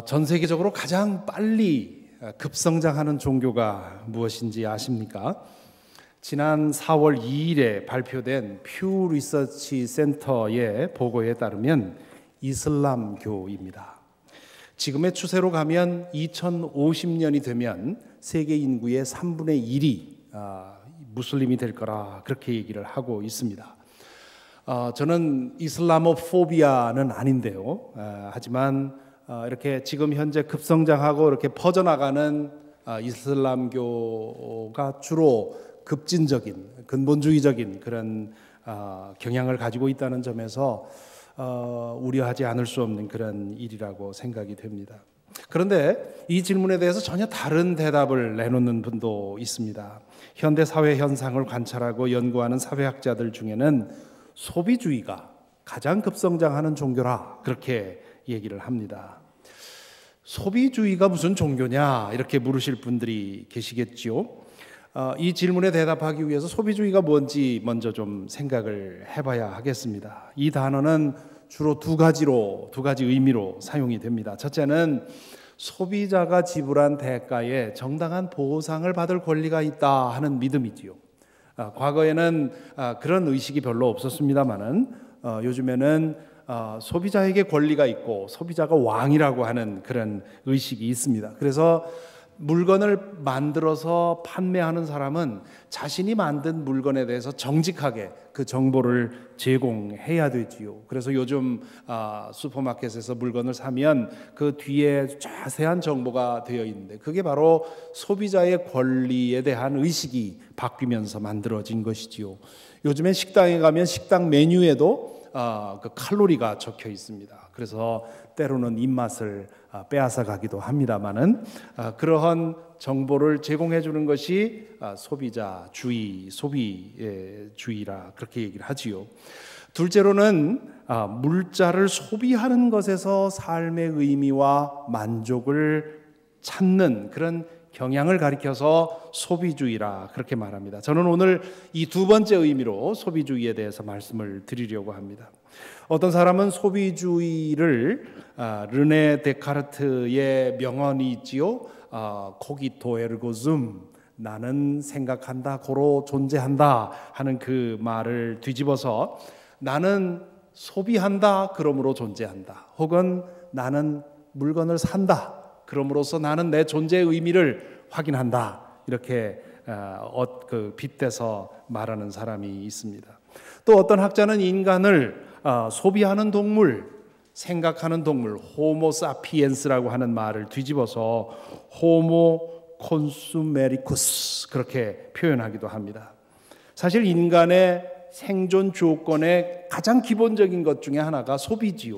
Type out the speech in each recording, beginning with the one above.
전 세계적으로 가장 빨리 급성장하는 종교가 무엇인지 아십니까? 지난 4월 2일에 발표된 퓨 리서치 센터의 보고에 따르면 이슬람교입니다. 지금의 추세로 가면 2050년이 되면 세계 인구의 3분의 1이 무슬림이 될 거라 그렇게 얘기를 하고 있습니다. 저는 이슬라모포비아는 아닌데요. 하지만 이렇게 지금 현재 급성장하고 이렇게 퍼져나가는 이슬람교가 주로 급진적인 근본주의적인 그런 경향을 가지고 있다는 점에서 우려하지 않을 수 없는 그런 일이라고 생각이 됩니다. 그런데 이 질문에 대해서 전혀 다른 대답을 내놓는 분도 있습니다. 현대 사회 현상을 관찰하고 연구하는 사회학자들 중에는 소비주의가 가장 급성장하는 종교라 그렇게 얘기를 합니다. 소비주의가 무슨 종교냐 이렇게 물으실 분들이 계시겠지요. 이 질문에 대답하기 위해서 소비주의가 뭔지 먼저 좀 생각을 해봐야 하겠습니다. 이 단어는 주로 두 가지 의미로 사용이 됩니다. 첫째는 소비자가 지불한 대가에 정당한 보상을 받을 권리가 있다 하는 믿음이지요. 과거에는 그런 의식이 별로 없었습니다만은 요즘에는 소비자에게 권리가 있고 소비자가 왕이라고 하는 그런 의식이 있습니다. 그래서 물건을 만들어서 판매하는 사람은 자신이 만든 물건에 대해서 정직하게 그 정보를 제공해야 되지요. 그래서 요즘 슈퍼마켓에서 물건을 사면 그 뒤에 자세한 정보가 되어 있는데 그게 바로 소비자의 권리에 대한 의식이 바뀌면서 만들어진 것이지요. 요즘엔 식당에 가면 식당 메뉴에도 그 칼로리가 적혀 있습니다. 그래서 때로는 입맛을 빼앗아 가기도 합니다만은 그러한 정보를 제공해 주는 것이 소비자주의, 소비주의라 그렇게 얘기를 하지요. 둘째로는 물자를 소비하는 것에서 삶의 의미와 만족을 찾는 그런 경향을 가리켜서 소비주의라 그렇게 말합니다. 저는 오늘 이 두 번째 의미로 소비주의에 대해서 말씀을 드리려고 합니다. 어떤 사람은 소비주의를 르네 데카르트의 명언이 있지요. 코기토 에르고 줌, 나는 생각한다 고로 존재한다 하는 그 말을 뒤집어서 나는 소비한다 그러므로 존재한다, 혹은 나는 물건을 산다 그럼으로써 나는 내 존재의 의미를 확인한다, 이렇게 빗대서 말하는 사람이 있습니다. 또 어떤 학자는 인간을 소비하는 동물, 생각하는 동물, 호모 사피엔스라고 하는 말을 뒤집어서 호모 콘수메리쿠스 그렇게 표현하기도 합니다. 사실 인간의 생존 조건의 가장 기본적인 것 중에 하나가 소비지요.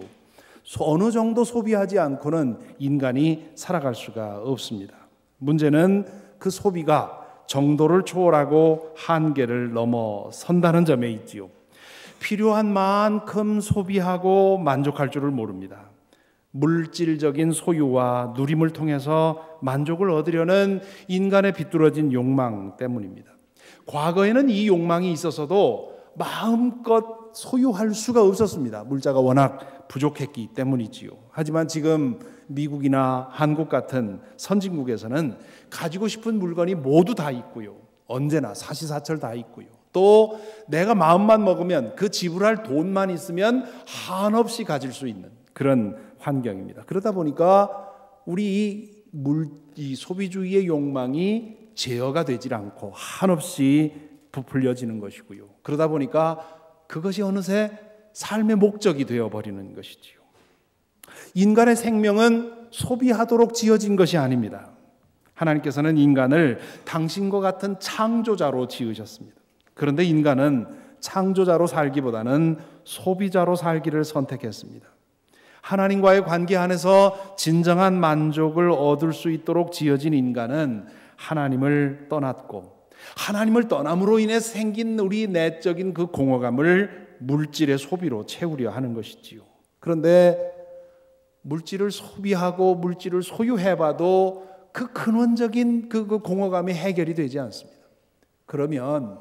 어느 정도 소비하지 않고는 인간이 살아갈 수가 없습니다. 문제는 그 소비가 정도를 초월하고 한계를 넘어선다는 점에 있지요. 필요한 만큼 소비하고 만족할 줄을 모릅니다. 물질적인 소유와 누림을 통해서 만족을 얻으려는 인간의 비뚤어진 욕망 때문입니다. 과거에는 이 욕망이 있어서도 마음껏 소유할 수가 없었습니다. 물자가 워낙 부족했기 때문이지요. 하지만 지금 미국이나 한국 같은 선진국에서는 가지고 싶은 물건이 모두 다 있고요. 언제나 사시사철 다 있고요. 또 내가 마음만 먹으면 그 지불할 돈만 있으면 한없이 가질 수 있는 그런 환경입니다. 그러다 보니까 우리 이 소비주의의 욕망이 제어가 되질 않고 한없이 부풀려지는 것이고요. 그러다 보니까 그것이 어느새 삶의 목적이 되어버리는 것이지요. 인간의 생명은 소비하도록 지어진 것이 아닙니다. 하나님께서는 인간을 당신과 같은 창조자로 지으셨습니다. 그런데 인간은 창조자로 살기보다는 소비자로 살기를 선택했습니다. 하나님과의 관계 안에서 진정한 만족을 얻을 수 있도록 지어진 인간은 하나님을 떠났고, 하나님을 떠남으로 인해 생긴 우리 내적인 그 공허감을 물질의 소비로 채우려 하는 것이지요. 그런데 물질을 소비하고 물질을 소유해봐도 그 근원적인 그 공허감이 해결이 되지 않습니다. 그러면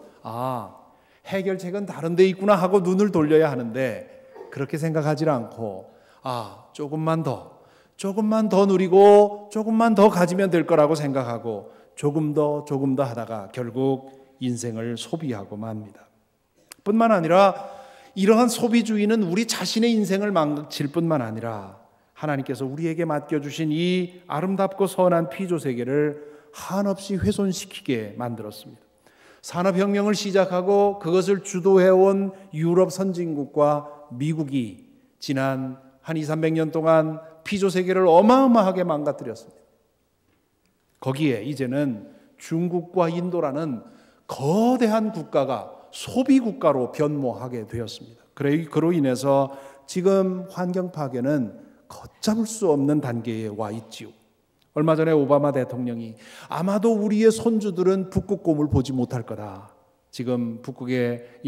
해결책은 다른 데 있구나 하고 눈을 돌려야 하는데 그렇게 생각하지 않고 조금만 더 조금만 더 누리고 조금만 더 가지면 될 거라고 생각하고 조금 더 하다가 결국 인생을 소비하고 맙니다. 뿐만 아니라 이러한 소비주의는 우리 자신의 인생을 망칠 뿐만 아니라 하나님께서 우리에게 맡겨주신 이 아름답고 선한 피조 세계를 한없이 훼손시키게 만들었습니다. 산업혁명을 시작하고 그것을 주도해온 유럽 선진국과 미국이 지난 한 200~300년 동안 피조 세계를 어마어마하게 망가뜨렸습니다. 거기에 이제는 중국과 인도라는 거대한 국가가 소비 국가로 변모하게 되었습니다. 그로 인해서 지금 환경 파괴는 걷잡을 수 없는 단계에 와 있지요. 얼마 전에 오바마 대통령이 아마도 우리의 손주들은 북극곰을 보지 못할 거다. 지금 북극의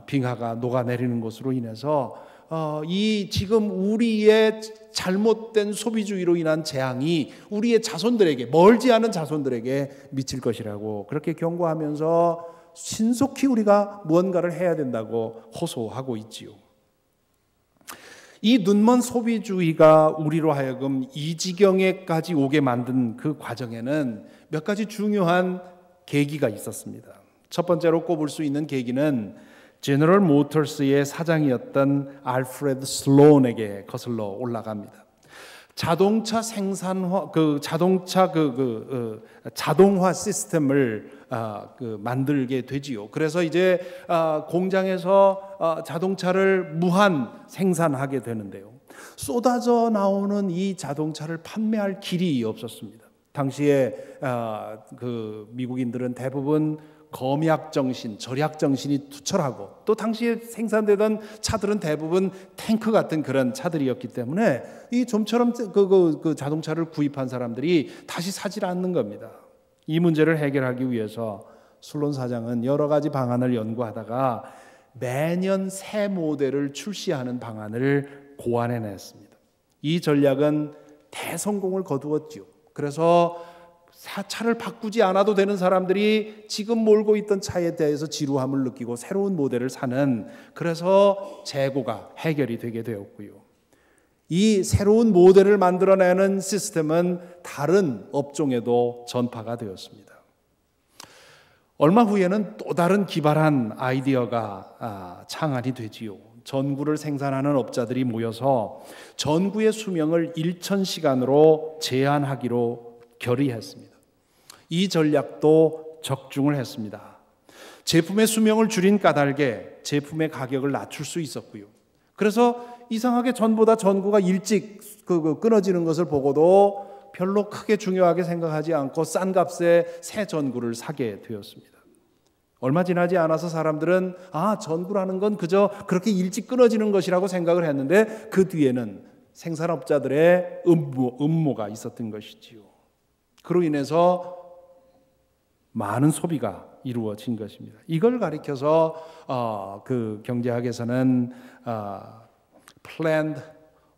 빙하가 녹아내리는 것으로 인해서 지금 우리의 잘못된 소비주의로 인한 재앙이 우리의 자손들에게, 멀지 않은 자손들에게 미칠 것이라고 그렇게 경고하면서 신속히 우리가 무언가를 해야 된다고 호소하고 있지요. 이 눈먼 소비주의가 우리로 하여금 이 지경에까지 오게 만든 그 과정에는 몇 가지 중요한 계기가 있었습니다. 첫 번째로 꼽을 수 있는 계기는 제너럴 모터스의 사장이었던 알프레드 슬론에게 거슬러 올라갑니다. 자동차 생산화, 자동화 시스템을 만들게 되지요. 그래서 이제 공장에서 자동차를 무한 생산하게 되는데요. 쏟아져 나오는 이 자동차를 판매할 길이 없었습니다. 당시에 미국인들은 대부분 검약 정신, 절약 정신이 투철하고 또 당시에 생산되던 차들은 대부분 탱크 같은 그런 차들이었기 때문에 이 좀처럼 그 자동차를 구입한 사람들이 다시 사질 않는 겁니다. 이 문제를 해결하기 위해서 슬론 사장은 여러 가지 방안을 연구하다가 매년 새 모델을 출시하는 방안을 고안해냈습니다. 이 전략은 대성공을 거두었지요. 그래서 차를 바꾸지 않아도 되는 사람들이 지금 몰고 있던 차에 대해서 지루함을 느끼고 새로운 모델을 사는, 그래서 재고가 해결이 되게 되었고요. 이 새로운 모델을 만들어내는 시스템은 다른 업종에도 전파가 되었습니다. 얼마 후에는 또 다른 기발한 아이디어가 창안이 되지요. 전구를 생산하는 업자들이 모여서 전구의 수명을 1000시간으로 제한하기로 결의했습니다. 이 전략도 적중을 했습니다. 제품의 수명을 줄인 까닭에 제품의 가격을 낮출 수 있었고요. 그래서 이상하게 전보다 전구가 일찍 끊어지는 것을 보고도 별로 크게 중요하게 생각하지 않고 싼 값에 새 전구를 사게 되었습니다. 얼마 지나지 않아서 사람들은 전구라는 건 그저 그렇게 일찍 끊어지는 것이라고 생각을 했는데 그 뒤에는 생산업자들의 음모가 있었던 것이지요. 그로 인해서 많은 소비가 이루어진 것입니다. 이걸 가리켜서 그 경제학에서는 planned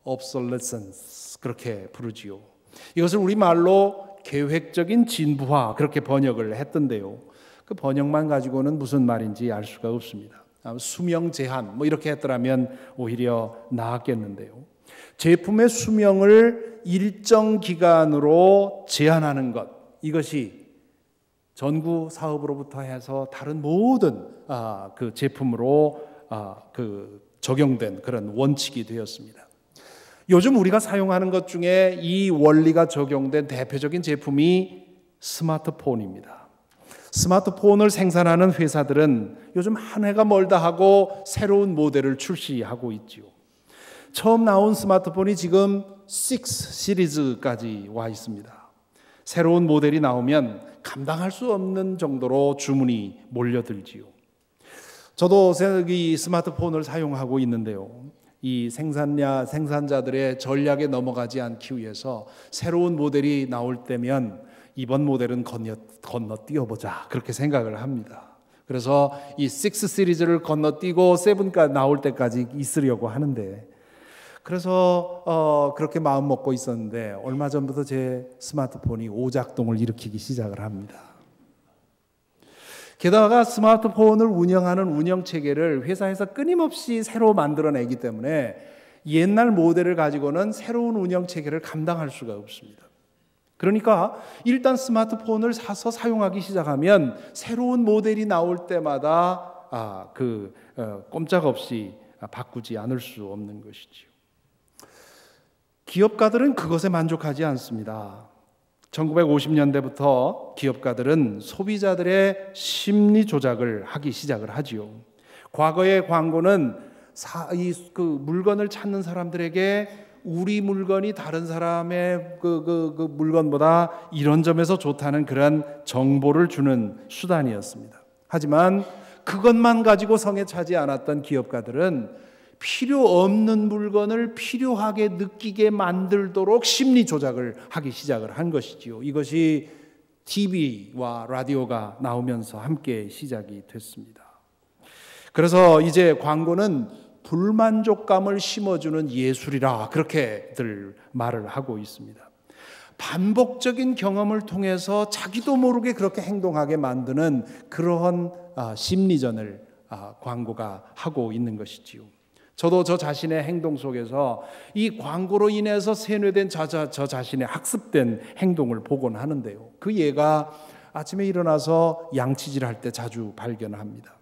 obsolescence 그렇게 부르지요. 이것을 우리말로 계획적인 진부화 그렇게 번역을 했던데요. 그 번역만 가지고는 무슨 말인지 알 수가 없습니다. 수명 제한 이렇게 했더라면 오히려 나았겠는데요. 제품의 수명을 일정 기간으로 제한하는 것, 이것이 전구 사업으로부터 해서 다른 모든 그 제품으로 적용된 그런 원칙이 되었습니다. 요즘 우리가 사용하는 것 중에 이 원리가 적용된 대표적인 제품이 스마트폰입니다. 스마트폰을 생산하는 회사들은 요즘 한 해가 멀다 하고 새로운 모델을 출시하고 있지요. 처음 나온 스마트폰이 지금 6 시리즈까지 와 있습니다. 새로운 모델이 나오면 감당할 수 없는 정도로 주문이 몰려들지요. 저도 이 스마트폰을 사용하고 있는데요. 이 생산자들의 전략에 넘어가지 않기 위해서 새로운 모델이 나올 때면 이번 모델은 건너뛰어보자 그렇게 생각을 합니다. 그래서 이 6 시리즈를 건너뛰고 7가 나올 때까지 있으려고 하는데, 그래서 그렇게 마음 먹고 있었는데 얼마 전부터 제 스마트폰이 오작동을 일으키기 시작을 합니다. 게다가 스마트폰을 운영하는 운영체계를 회사에서 끊임없이 새로 만들어내기 때문에 옛날 모델을 가지고는 새로운 운영 체계를 감당할 수가 없습니다. 그러니까 일단 스마트폰을 사서 사용하기 시작하면 새로운 모델이 나올 때마다 꼼짝없이 바꾸지 않을 수 없는 것이지요. 기업가들은 그것에 만족하지 않습니다. 1950년대부터 기업가들은 소비자들의 심리 조작을 하기 시작을 하지요. 과거의 광고는 물건을 찾는 사람들에게 우리 물건이 다른 사람의 그 물건보다 이런 점에서 좋다는 그런 정보를 주는 수단이었습니다. 하지만 그것만 가지고 성에 차지 않았던 기업가들은 필요 없는 물건을 필요하게 느끼게 만들도록 심리 조작을 하기 시작을 한 것이지요. 이것이 TV와 라디오가 나오면서 함께 시작이 됐습니다. 그래서 이제 광고는 불만족감을 심어주는 예술이라 그렇게들 말을 하고 있습니다. 반복적인 경험을 통해서 자기도 모르게 그렇게 행동하게 만드는 그러한 심리전을 광고가 하고 있는 것이지요. 저도 저 자신의 행동 속에서 이 광고로 인해서 세뇌된 저 자신의 학습된 행동을 보곤 하는데요. 그 예가 아침에 일어나서 양치질할 때 자주 발견합니다.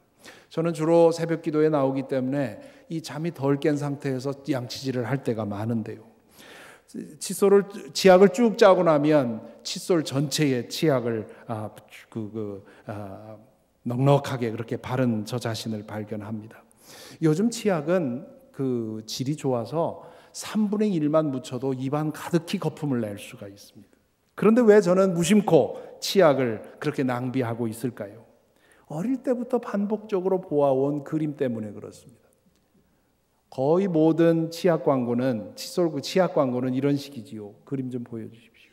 저는 주로 새벽 기도에 나오기 때문에 이 잠이 덜 깬 상태에서 양치질을 할 때가 많은데요. 치약을 쭉 짜고 나면 칫솔 전체에 치약을 넉넉하게 그렇게 바른 저 자신을 발견합니다. 요즘 치약은 그 질이 좋아서 3분의 1만 묻혀도 입안 가득히 거품을 낼 수가 있습니다. 그런데 왜 저는 무심코 치약을 그렇게 낭비하고 있을까요? 어릴 때부터 반복적으로 보아온 그림 때문에 그렇습니다. 거의 모든 치약 광고는, 칫솔 치약 광고는 이런 식이지요. 그림 좀 보여주십시오.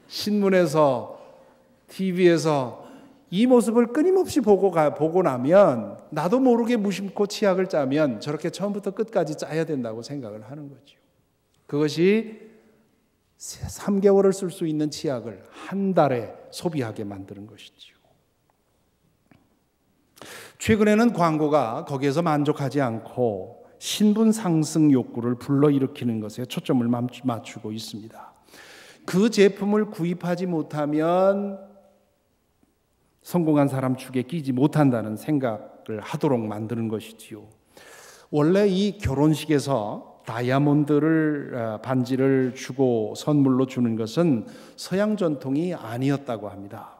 신문에서, TV에서 이 모습을 끊임없이 보고 나면 나도 모르게 무심코 치약을 짜면 저렇게 처음부터 끝까지 짜야 된다고 생각을 하는 거죠. 그것이 3개월을 쓸 수 있는 치약을 한 달에 소비하게 만드는 것이지요. 최근에는 광고가 거기에서 만족하지 않고 신분 상승 욕구를 불러일으키는 것에 초점을 맞추고 있습니다. 그 제품을 구입하지 못하면 성공한 사람 축에 끼지 못한다는 생각을 하도록 만드는 것이지요. 원래 이 결혼식에서 다이아몬드를 반지를 주고 선물로 주는 것은 서양 전통이 아니었다고 합니다.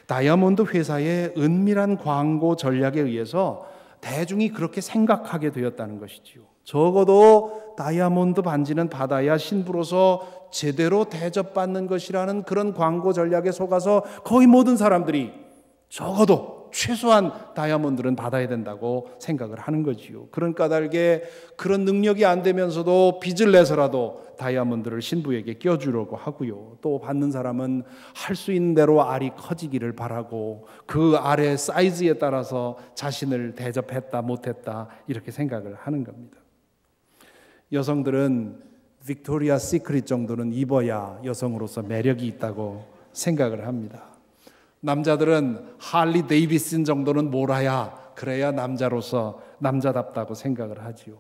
다이아몬드 회사의 은밀한 광고 전략에 의해서 대중이 그렇게 생각하게 되었다는 것이지요. 적어도 다이아몬드 반지는 받아야 신부로서 제대로 대접받는 것이라는 그런 광고 전략에 속아서 거의 모든 사람들이 적어도 최소한 다이아몬드는 받아야 된다고 생각을 하는 거지요. 그런 까닭에 그런 능력이 안 되면서도 빚을 내서라도 다이아몬드를 신부에게 껴주려고 하고요. 또 받는 사람은 할 수 있는 대로 알이 커지기를 바라고 그 알의 사이즈에 따라서 자신을 대접했다 못했다 이렇게 생각을 하는 겁니다. 여성들은 빅토리아 시크릿 정도는 입어야 여성으로서 매력이 있다고 생각을 합니다. 남자들은 할리 데이비슨 정도는 몰아야 그래야 남자로서 남자답다고 생각을 하지요.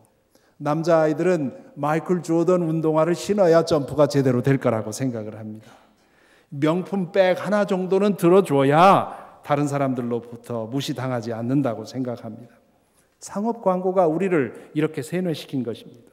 남자아이들은 마이클 조던 운동화를 신어야 점프가 제대로 될 거라고 생각을 합니다. 명품 백 하나 정도는 들어줘야 다른 사람들로부터 무시당하지 않는다고 생각합니다. 상업 광고가 우리를 이렇게 세뇌시킨 것입니다.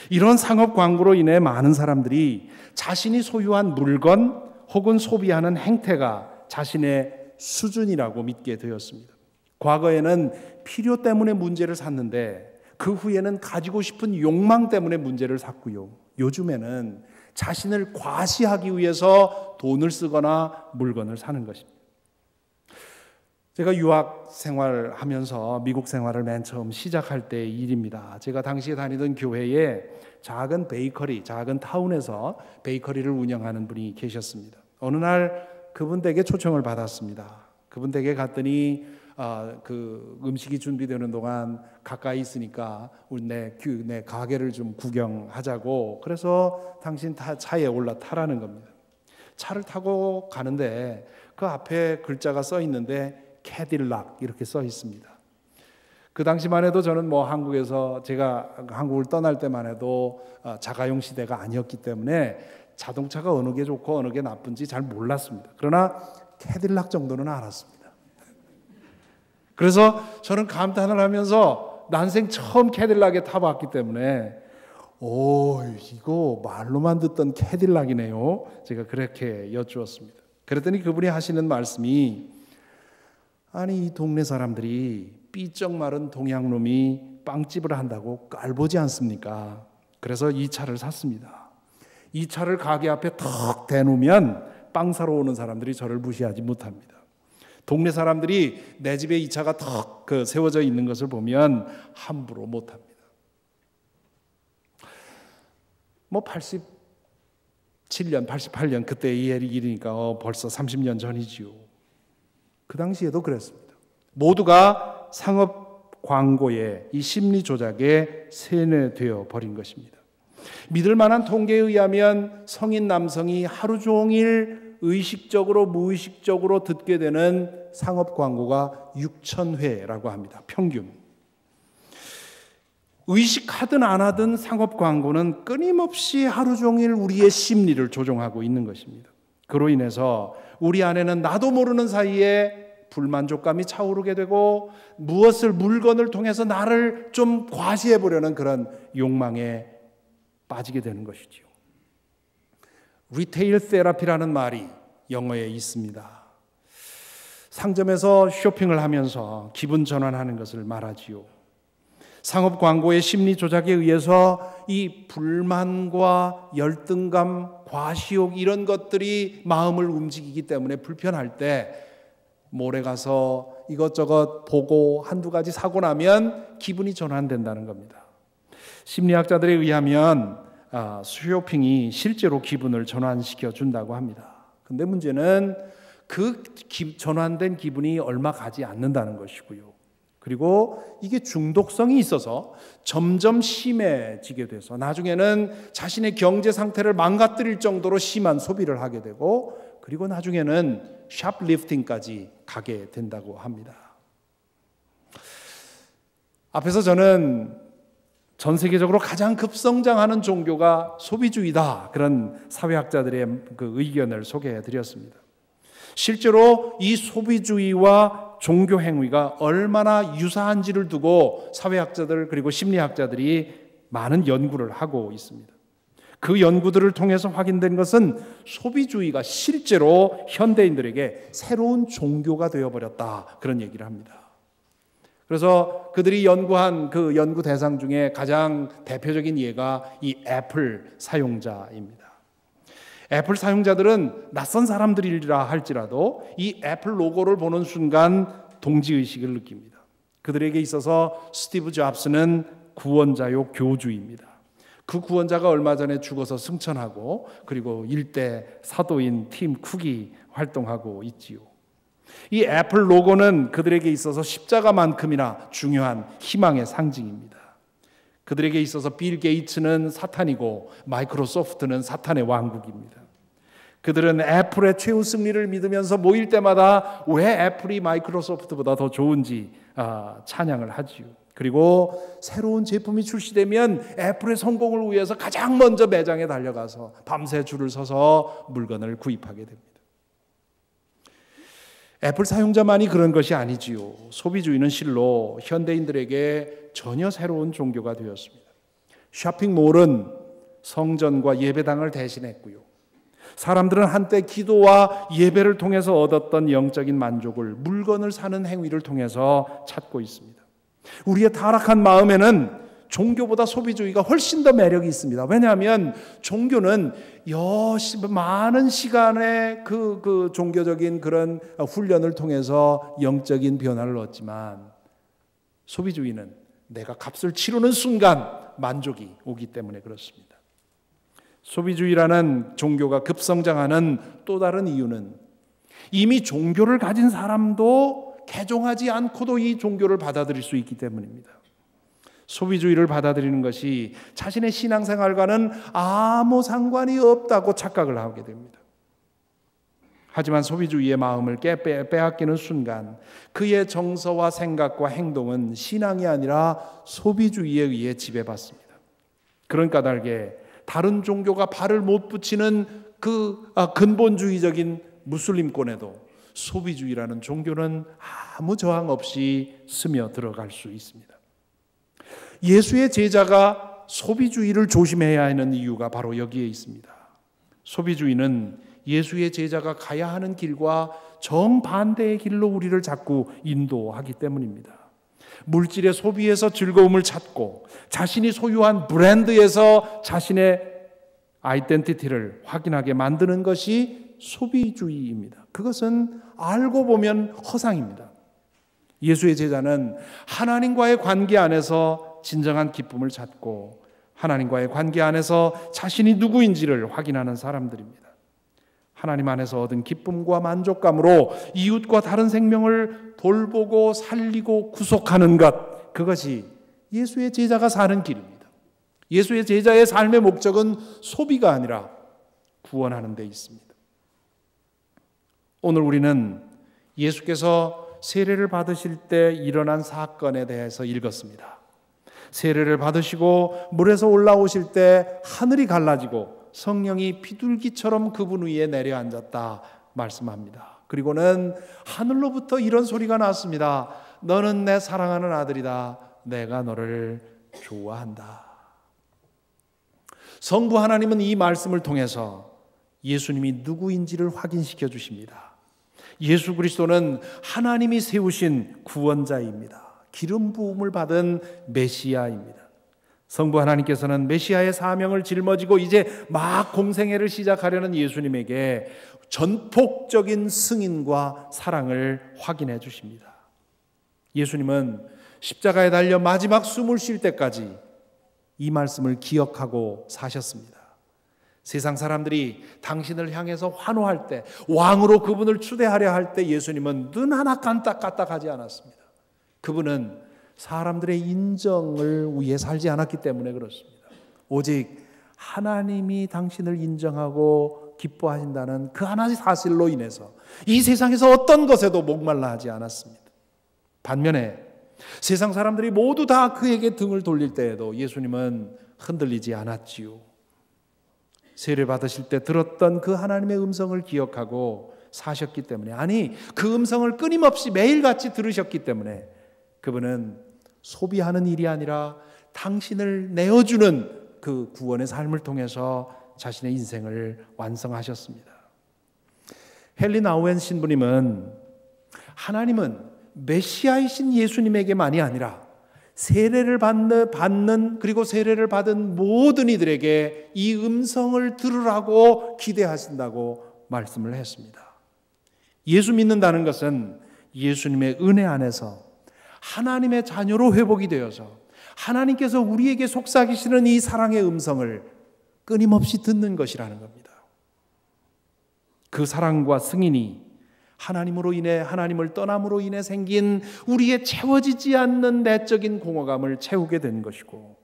이런 상업 광고로 인해 많은 사람들이 자신이 소유한 물건 혹은 소비하는 행태가 자신의 수준이라고 믿게 되었습니다. 과거에는 필요 때문에 문제를 샀는데 그 후에는 가지고 싶은 욕망 때문에 문제를 샀고요. 요즘에는 자신을 과시하기 위해서 돈을 쓰거나 물건을 사는 것입니다. 제가 유학 생활하면서 미국 생활을 맨 처음 시작할 때의 일입니다. 제가 당시에 다니던 교회에 작은 베이커리, 작은 타운에서 베이커리를 운영하는 분이 계셨습니다. 어느 날 그분 댁에 초청을 받았습니다. 그분 댁에 갔더니 그 음식이 준비되는 동안 가까이 있으니까 우리 내 가게를 좀 구경하자고 그래서 당신 차에 올라타라는 겁니다. 차를 타고 가는데 그 앞에 글자가 써 있는데 캐딜락 이렇게 써 있습니다. 그 당시만 해도 저는 뭐 한국에서 제가 한국을 떠날 때만 해도 자가용 시대가 아니었기 때문에 자동차가 어느 게 좋고 어느 게 나쁜지 잘 몰랐습니다. 그러나 캐딜락 정도는 알았습니다. 그래서 저는 감탄을 하면서 난생 처음 캐딜락에 타봤기 때문에 이거 말로만 듣던 캐딜락이네요. 제가 그렇게 여쭈었습니다. 그랬더니 그분이 하시는 말씀이, 아니 이 동네 사람들이 삐쩍 마른 동양놈이 빵집을 한다고 깔보지 않습니까? 그래서 이 차를 샀습니다. 이 차를 가게 앞에 턱 대놓으면 빵 사러 오는 사람들이 저를 무시하지 못합니다. 동네 사람들이 내 집에 이 차가 턱 세워져 있는 것을 보면 함부로 못합니다. 뭐 87년, 88년 그때 이 일이니까 벌써 30년 전이지요. 그 당시에도 그랬습니다. 모두가 상업 광고에 이 심리 조작에 세뇌되어 버린 것입니다. 믿을 만한 통계에 의하면 성인 남성이 하루 종일 의식적으로 무의식적으로 듣게 되는 상업 광고가 6,000회라고 합니다. 평균. 의식하든 안 하든 상업 광고는 끊임없이 하루 종일 우리의 심리를 조종하고 있는 것입니다. 그로 인해서 우리 안에는 나도 모르는 사이에 불만족감이 차오르게 되고 물건을 통해서 나를 좀 과시해 보려는 그런 욕망에 빠지게 되는 것이지요. 리테일 테라피라는 말이 영어에 있습니다. 상점에서 쇼핑을 하면서 기분 전환하는 것을 말하지요. 상업 광고의 심리 조작에 의해서 이 불만과 열등감, 과시욕 이런 것들이 마음을 움직이기 때문에 불편할 때 몰에 가서 이것저것 보고 한두 가지 사고 나면 기분이 전환된다는 겁니다. 심리학자들에 의하면 쇼핑이 실제로 기분을 전환시켜 준다고 합니다. 근데 문제는 그 전환된 기분이 얼마 가지 않는다는 것이고요. 그리고 이게 중독성이 있어서 점점 심해지게 돼서 나중에는 자신의 경제 상태를 망가뜨릴 정도로 심한 소비를 하게 되고, 그리고 나중에는 샵리프팅까지 가게 된다고 합니다. 앞에서 저는 전 세계적으로 가장 급성장하는 종교가 소비주의다, 그런 사회학자들의 그 의견을 소개해 드렸습니다. 실제로 이 소비주의와 종교 행위가 얼마나 유사한지를 두고 사회학자들 그리고 심리학자들이 많은 연구를 하고 있습니다. 그 연구들을 통해서 확인된 것은 소비주의가 실제로 현대인들에게 새로운 종교가 되어버렸다, 그런 얘기를 합니다. 그래서 그들이 연구한 그 연구 대상 중에 가장 대표적인 예가 이 애플 사용자입니다. 애플 사용자들은 낯선 사람들이라 할지라도 이 애플 로고를 보는 순간 동지의식을 느낍니다. 그들에게 있어서 스티브 잡스는 구원자요 교주입니다. 그 구원자가 얼마 전에 죽어서 승천하고, 그리고 일대 사도인 팀 쿡이 활동하고 있지요. 이 애플 로고는 그들에게 있어서 십자가만큼이나 중요한 희망의 상징입니다. 그들에게 있어서 빌 게이츠는 사탄이고 마이크로소프트는 사탄의 왕국입니다. 그들은 애플의 최후 승리를 믿으면서 모일 때마다 왜 애플이 마이크로소프트보다 더 좋은지 찬양을 하지요. 그리고 새로운 제품이 출시되면 애플의 성공을 위해서 가장 먼저 매장에 달려가서 밤새 줄을 서서 물건을 구입하게 됩니다. 애플 사용자만이 그런 것이 아니지요. 소비주의는 실로 현대인들에게 전혀 새로운 종교가 되었습니다. 쇼핑몰은 성전과 예배당을 대신했고요. 사람들은 한때 기도와 예배를 통해서 얻었던 영적인 만족을 물건을 사는 행위를 통해서 찾고 있습니다. 우리의 타락한 마음에는 종교보다 소비주의가 훨씬 더 매력이 있습니다. 왜냐하면 종교는 많은 시간의 그 종교적인 그런 훈련을 통해서 영적인 변화를 얻지만, 소비주의는 내가 값을 치르는 순간 만족이 오기 때문에 그렇습니다. 소비주의라는 종교가 급성장하는 또 다른 이유는 이미 종교를 가진 사람도 개종하지 않고도 이 종교를 받아들일 수 있기 때문입니다. 소비주의를 받아들이는 것이 자신의 신앙생활과는 아무 상관이 없다고 착각을 하게 됩니다. 하지만 소비주의의 마음을 빼앗기는 순간 그의 정서와 생각과 행동은 신앙이 아니라 소비주의에 의해 지배받습니다. 그런 까닭에 다른 종교가 발을 못 붙이는 그 근본주의적인 무슬림권에도 소비주의라는 종교는 아무 저항 없이 스며들어갈 수 있습니다. 예수의 제자가 소비주의를 조심해야 하는 이유가 바로 여기에 있습니다. 소비주의는 예수의 제자가 가야 하는 길과 정반대의 길로 우리를 자꾸 인도하기 때문입니다. 물질의 소비에서 즐거움을 찾고 자신이 소유한 브랜드에서 자신의 아이덴티티를 확인하게 만드는 것이 소비주의입니다. 그것은 알고 보면 허상입니다. 예수의 제자는 하나님과의 관계 안에서 진정한 기쁨을 찾고 하나님과의 관계 안에서 자신이 누구인지를 확인하는 사람들입니다. 하나님 안에서 얻은 기쁨과 만족감으로 이웃과 다른 생명을 돌보고 살리고 구속하는 것, 그것이 예수의 제자가 사는 길입니다. 예수의 제자의 삶의 목적은 소비가 아니라 구원하는 데 있습니다. 오늘 우리는 예수께서 세례를 받으실 때 일어난 사건에 대해서 읽었습니다. 세례를 받으시고 물에서 올라오실 때 하늘이 갈라지고 성령이 비둘기처럼 그분 위에 내려앉았다 말씀합니다. 그리고는 하늘로부터 이런 소리가 났습니다. 너는 내 사랑하는 아들이다. 내가 너를 좋아한다. 성부 하나님은 이 말씀을 통해서 예수님이 누구인지를 확인시켜 주십니다. 예수 그리스도는 하나님이 세우신 구원자입니다. 기름 부음을 받은 메시아입니다. 성부 하나님께서는 메시아의 사명을 짊어지고 이제 막 공생애를 시작하려는 예수님에게 전폭적인 승인과 사랑을 확인해 주십니다. 예수님은 십자가에 달려 마지막 숨을 쉴 때까지 이 말씀을 기억하고 사셨습니다. 세상 사람들이 당신을 향해서 환호할 때, 왕으로 그분을 추대하려 할 때 예수님은 눈 하나 깜딱깜딱하지 않았습니다. 그분은 사람들의 인정을 위해 살지 않았기 때문에 그렇습니다. 오직 하나님이 당신을 인정하고 기뻐하신다는 그 하나의 사실로 인해서 이 세상에서 어떤 것에도 목말라 하지 않았습니다. 반면에 세상 사람들이 모두 다 그에게 등을 돌릴 때에도 예수님은 흔들리지 않았지요. 세례 받으실 때 들었던 그 하나님의 음성을 기억하고 사셨기 때문에, 아니 그 음성을 끊임없이 매일같이 들으셨기 때문에 그분은 소비하는 일이 아니라 당신을 내어주는 그 구원의 삶을 통해서 자신의 인생을 완성하셨습니다. 헨리 나우엔 신부님은 하나님은 메시아이신 예수님에게만이 아니라 세례를 받는 그리고 세례를 받은 모든 이들에게 이 음성을 들으라고 기대하신다고 말씀을 했습니다. 예수 믿는다는 것은 예수님의 은혜 안에서 하나님의 자녀로 회복이 되어서 하나님께서 우리에게 속삭이시는 이 사랑의 음성을 끊임없이 듣는 것이라는 겁니다. 그 사랑과 승인이 하나님으로 인해, 하나님을 떠남으로 인해 생긴 우리의 채워지지 않는 내적인 공허감을 채우게 된 것이고,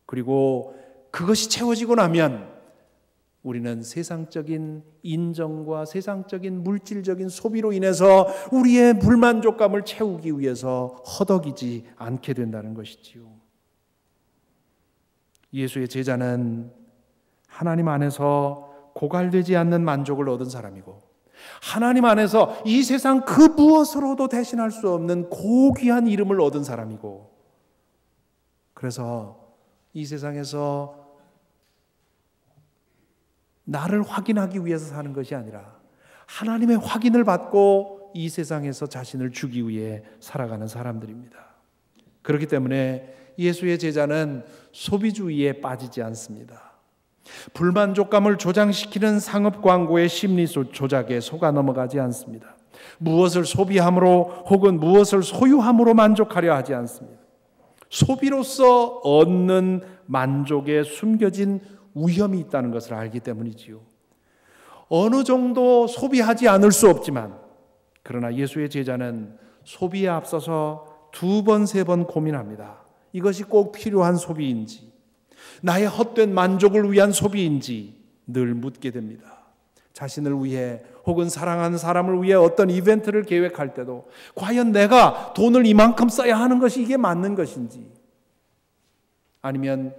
그리고 그것이 채워지고 나면 우리는 세상적인 인정과 세상적인 물질적인 소비로 인해서 우리의 불만족감을 채우기 위해서 허덕이지 않게 된다는 것이지요. 예수의 제자는 하나님 안에서 고갈되지 않는 만족을 얻은 사람이고, 하나님 안에서 이 세상 그 무엇으로도 대신할 수 없는 고귀한 이름을 얻은 사람이고, 그래서 이 세상에서 나를 확인하기 위해서 사는 것이 아니라 하나님의 확인을 받고 이 세상에서 자신을 주기 위해 살아가는 사람들입니다. 그렇기 때문에 예수의 제자는 소비주의에 빠지지 않습니다. 불만족감을 조장시키는 상업 광고의 심리 조작에 속아 넘어가지 않습니다. 무엇을 소비함으로 혹은 무엇을 소유함으로 만족하려 하지 않습니다. 소비로서 얻는 만족에 숨겨진 위험이 있다는 것을 알기 때문이지요. 어느 정도 소비하지 않을 수 없지만, 그러나 예수의 제자는 소비에 앞서서 2번, 3번 고민합니다. 이것이 꼭 필요한 소비인지, 나의 헛된 만족을 위한 소비인지 늘 묻게 됩니다. 자신을 위해 혹은 사랑하는 사람을 위해 어떤 이벤트를 계획할 때도 과연 내가 돈을 이만큼 써야 하는 것이 이게 맞는 것인지, 아니면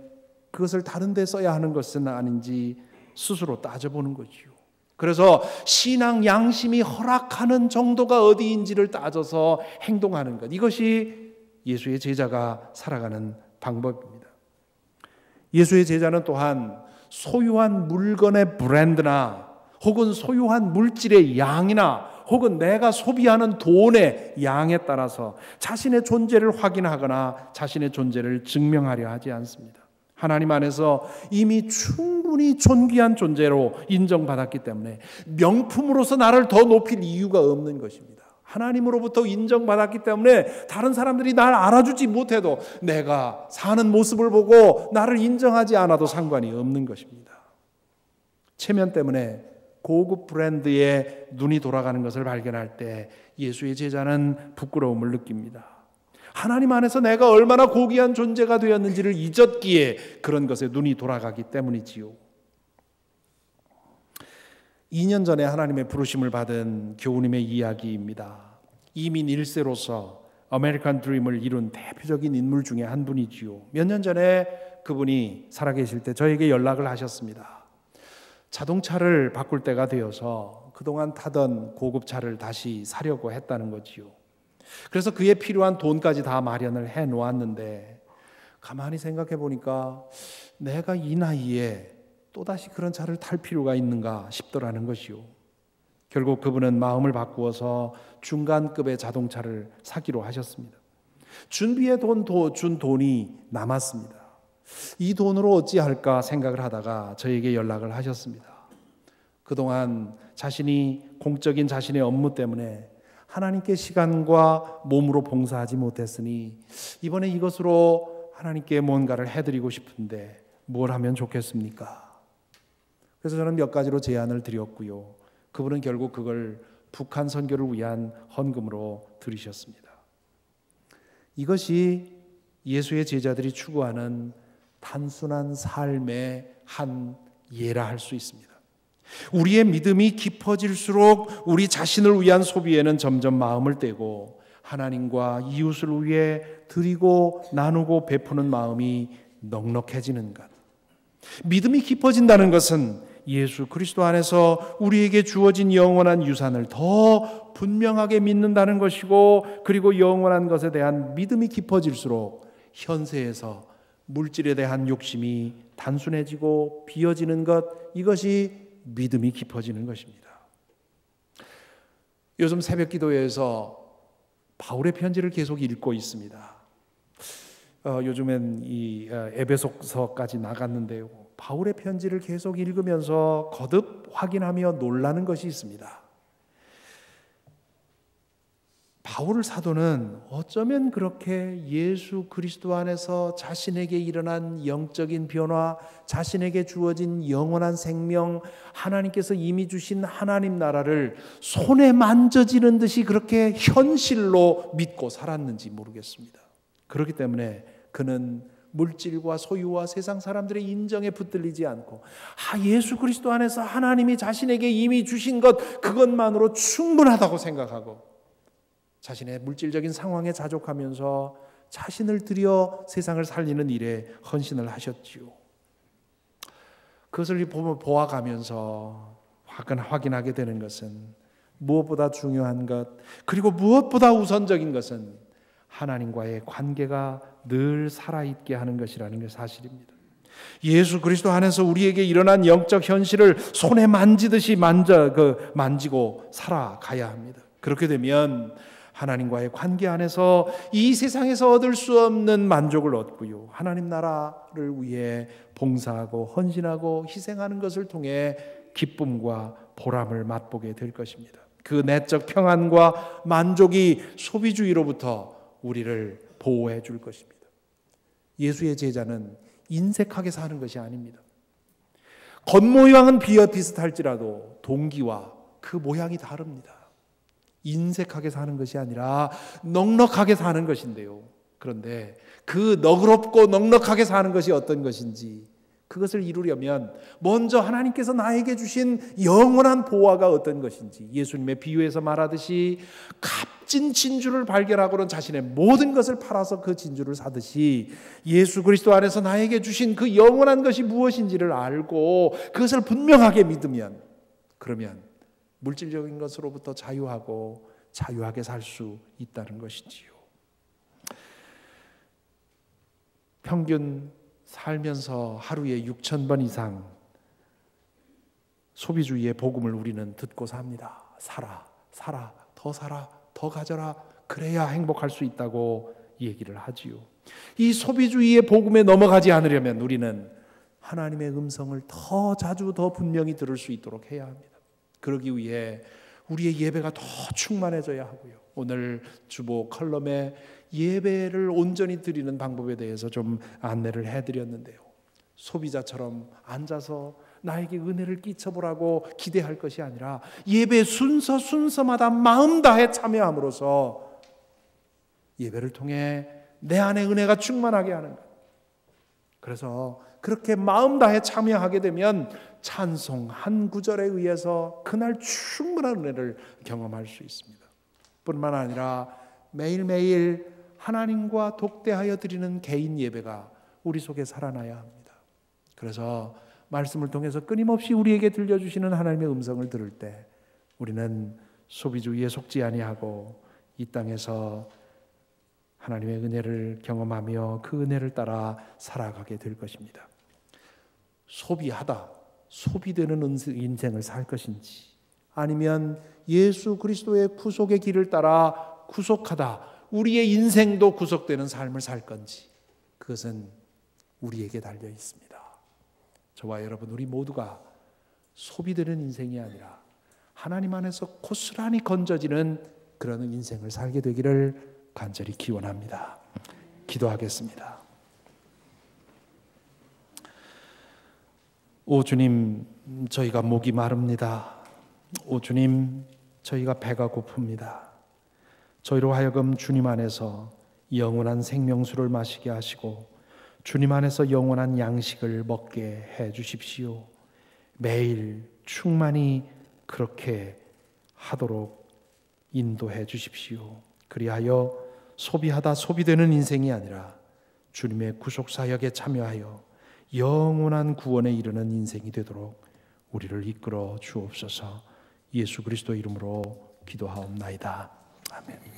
그것을 다른 데 써야 하는 것은 아닌지 스스로 따져보는 거지요. 그래서 신앙 양심이 허락하는 정도가 어디인지를 따져서 행동하는 것, 이것이 예수의 제자가 살아가는 방법입니다. 예수의 제자는 또한 소유한 물건의 브랜드나 혹은 소유한 물질의 양이나 혹은 내가 소비하는 돈의 양에 따라서 자신의 존재를 확인하거나 자신의 존재를 증명하려 하지 않습니다. 하나님 안에서 이미 충분히 존귀한 존재로 인정받았기 때문에 명품으로서 나를 더 높일 이유가 없는 것입니다. 하나님으로부터 인정받았기 때문에 다른 사람들이 날 알아주지 못해도 내가 사는 모습을 보고 나를 인정하지 않아도 상관이 없는 것입니다. 체면 때문에 고급 브랜드에 눈이 돌아가는 것을 발견할 때 예수의 제자는 부끄러움을 느낍니다. 하나님 안에서 내가 얼마나 고귀한 존재가 되었는지를 잊었기에 그런 것에 눈이 돌아가기 때문이지요. 2년 전에 하나님의 부르심을 받은 교우님의 이야기입니다. 이민 1세로서 아메리칸 드림을 이룬 대표적인 인물 중에 한 분이지요. 몇 년 전에 그분이 살아계실 때 저에게 연락을 하셨습니다. 자동차를 바꿀 때가 되어서 그동안 타던 고급차를 다시 사려고 했다는 거지요. 그래서 그에 필요한 돈까지 다 마련을 해 놓았는데 가만히 생각해 보니까 내가 이 나이에 또다시 그런 차를 탈 필요가 있는가 싶더라는 것이요. 결국 그분은 마음을 바꾸어서 중간급의 자동차를 사기로 하셨습니다. 준비해 준 돈이 남았습니다. 이 돈으로 어찌할까 생각을 하다가 저에게 연락을 하셨습니다. 그동안 자신이 공적인 자신의 업무 때문에 하나님께 시간과 몸으로 봉사하지 못했으니 이번에 이것으로 하나님께 뭔가를 해드리고 싶은데 뭘 하면 좋겠습니까? 그래서 저는 몇 가지로 제안을 드렸고요. 그분은 결국 그걸 북한 선교를 위한 헌금으로 들이셨습니다. 이것이 예수의 제자들이 추구하는 단순한 삶의 한 예라 할 수 있습니다. 우리의 믿음이 깊어질수록 우리 자신을 위한 소비에는 점점 마음을 떼고 하나님과 이웃을 위해 드리고 나누고 베푸는 마음이 넉넉해지는 것. 믿음이 깊어진다는 것은 예수 그리스도 안에서 우리에게 주어진 영원한 유산을 더 분명하게 믿는다는 것이고, 그리고 영원한 것에 대한 믿음이 깊어질수록 현세에서 물질에 대한 욕심이 단순해지고 비어지는 것, 이것이 믿음이 깊어지는 것입니다. 요즘 새벽 기도회에서 바울의 편지를 계속 읽고 있습니다. 요즘엔 이 에베소서까지 나갔는데요. 바울의 편지를 계속 읽으면서 거듭 확인하며 놀라는 것이 있습니다. 바울 사도는 어쩌면 그렇게 예수 그리스도 안에서 자신에게 일어난 영적인 변화, 자신에게 주어진 영원한 생명, 하나님께서 이미 주신 하나님 나라를 손에 만져지는 듯이 그렇게 현실로 믿고 살았는지 모르겠습니다. 그렇기 때문에 그는 물질과 소유와 세상 사람들의 인정에 붙들리지 않고 예수 그리스도 안에서 하나님이 자신에게 이미 주신 것, 그것만으로 충분하다고 생각하고 자신의 물질적인 상황에 자족하면서 자신을 들여 세상을 살리는 일에 헌신을 하셨지요. 그것을 보아가면서 확인하게 되는 것은 무엇보다 중요한 것, 그리고 무엇보다 우선적인 것은 하나님과의 관계가 늘 살아있게 하는 것이라는 게 사실입니다. 예수 그리스도 안에서 우리에게 일어난 영적 현실을 손에 만지듯이 만지고 살아가야 합니다. 그렇게 되면 하나님과의 관계 안에서 이 세상에서 얻을 수 없는 만족을 얻고요, 하나님 나라를 위해 봉사하고 헌신하고 희생하는 것을 통해 기쁨과 보람을 맛보게 될 것입니다. 그 내적 평안과 만족이 소비주의로부터 우리를 보호해 줄 것입니다. 예수의 제자는 인색하게 사는 것이 아닙니다. 겉모양은 비슷할지라도 동기와 그 모양이 다릅니다. 인색하게 사는 것이 아니라 넉넉하게 사는 것인데요. 그런데 그 너그럽고 넉넉하게 사는 것이 어떤 것인지, 그것을 이루려면 먼저 하나님께서 나에게 주신 영원한 보화가 어떤 것인지, 예수님의 비유에서 말하듯이 값진 진주를 발견하고는 자신의 모든 것을 팔아서 그 진주를 사듯이 예수 그리스도 안에서 나에게 주신 그 영원한 것이 무엇인지를 알고 그것을 분명하게 믿으면, 그러면 물질적인 것으로부터 자유하고 자유하게 살 수 있다는 것이지요. 평균 살면서 하루에 6,000번 이상 소비주의의 복음을 우리는 듣고 삽니다. 사라, 사라, 더 가져라. 그래야 행복할 수 있다고 얘기를 하지요. 이 소비주의의 복음에 넘어가지 않으려면 우리는 하나님의 음성을 더 자주 더 분명히 들을 수 있도록 해야 합니다. 그러기 위해 우리의 예배가 더 충만해져야 하고요. 오늘 주보 컬럼에 예배를 온전히 드리는 방법에 대해서 좀 안내를 해드렸는데요. 소비자처럼 앉아서 나에게 은혜를 끼쳐보라고 기대할 것이 아니라 예배 순서마다 마음 다해 참여함으로써 예배를 통해 내 안에 은혜가 충만하게 하는 것. 그래서 그렇게 마음 다해 참여하게 되면 찬송 한 구절에 의해서 그날 충분한 은혜를 경험할 수 있습니다. 뿐만 아니라 매일매일 하나님과 독대하여 드리는 개인 예배가 우리 속에 살아나야 합니다. 그래서 말씀을 통해서 끊임없이 우리에게 들려주시는 하나님의 음성을 들을 때 우리는 소비주의에 속지 아니하고 이 땅에서 하나님의 은혜를 경험하며 그 은혜를 따라 살아가게 될 것입니다. 소비하다, 소비되는 인생을 살 것인지, 아니면 예수 그리스도의 구속의 길을 따라 구속하다, 우리의 인생도 구속되는 삶을 살 건지, 그것은 우리에게 달려 있습니다. 저와 여러분, 우리 모두가 소비되는 인생이 아니라 하나님 안에서 고스란히 건져지는 그런 인생을 살게 되기를 간절히 기원합니다. 기도하겠습니다. 오 주님, 저희가 목이 마릅니다. 오 주님, 저희가 배가 고픕니다. 저희로 하여금 주님 안에서 영원한 생명수를 마시게 하시고 주님 안에서 영원한 양식을 먹게 해 주십시오. 매일 충만히 그렇게 하도록 인도해 주십시오. 그리하여 소비하다 소비되는 인생이 아니라 주님의 구속사역에 참여하여 영원한 구원에 이르는 인생이 되도록 우리를 이끌어 주옵소서. 예수 그리스도 이름으로 기도하옵나이다. 아멘.